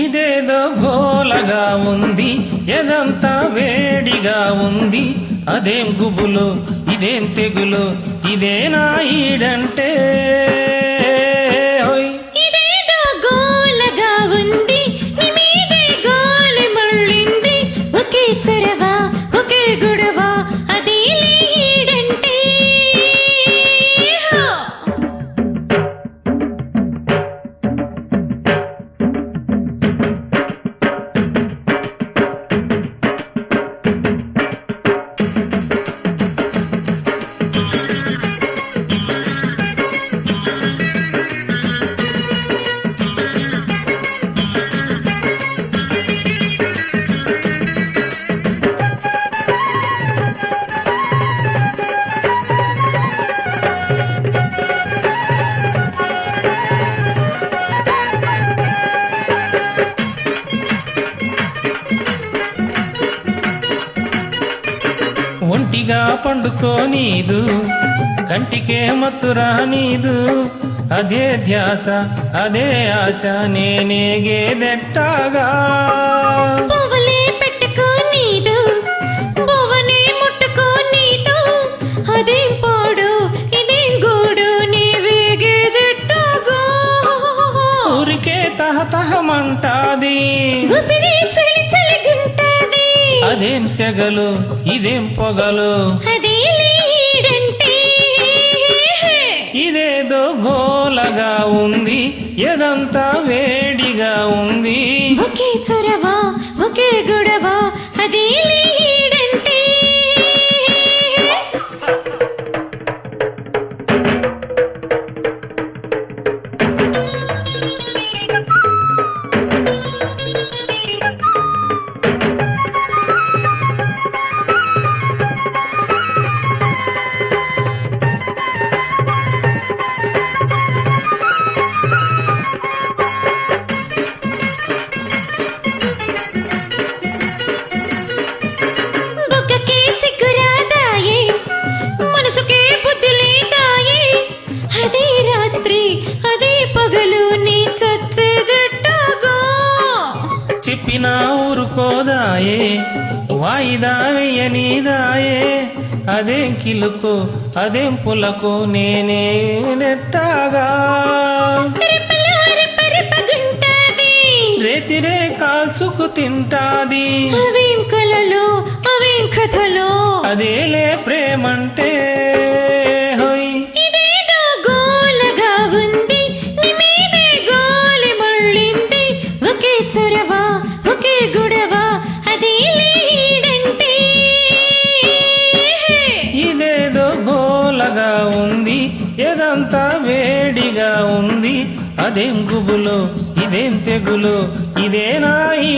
ఇదేదో గోలగా ఉంది, ఎదంతా వేడిగా ఉంది. అదేం గుబులు, ఇదేం తెగులు, ఇదేనా ఈడంటే? ఇదేదో గోలగా ఉంది, నీ మీదే గాలి మళ్ళింది. ఒకే చొరవ, ఒకే గొడవ, అదే ఈడంటే. ఒంటిగా పండుకోనీదు, కంటికే మత్తురా నీదు. అదే ధ్యాస, అదే ఆశ, నేనేగేదెట్టాగా. పువ్వులే పెట్టుకోనీదు, పువ్వునే ముట్టుకోనీదు. అదేం పాడు, ఇదేం గూడు, నీ వేగేదెట్టాగా. ఊరికే తహతహమంటాది, ఊపిరి చలి చలిగుంటాది. అదేం సెగలు, ఇదేం పొగలు, అదే ఈడంటే. ఇదేదో గోలగా ఉంది, ఎదంతా వేడిగా ఉంది. ఒకే చొరవ, ఒకే గొడవ, అదే ఈడంటే. బుగ్గకే సిగ్గురాదాయే, మనసుకే బుద్ధి లేదాయే. అదే రాత్రి, అదే పగలు, నీ చచ్చేదెట్టాగా. చెప్పినా ఊరుకోదాయే, వాయిదా వెయ్యనీదాయే. అదేం కిలుకు, అదేం పులకు, నేనే నెట్టాగా. రెప్పలో రెప్పరెప్పగుంటాది, రేతిరే కాల్చుకు తింటాది. అవేం కలలో, అవేం కథలో, అదేలే ప్రేమంటే. హోయ్ ఇదేదో గోలగా ఉంది, నీ మీదే గాలి మళ్ళింది. ఒకే చొరవ, ఒకే గొడవ, అదే ఈడంటే. ఇదేదో గోలగా ఉంది, ఎదంతా వేడిగా ఉంది. అదేం గుబులు, ఇదేం తెగులు, ఇదేనా ఈ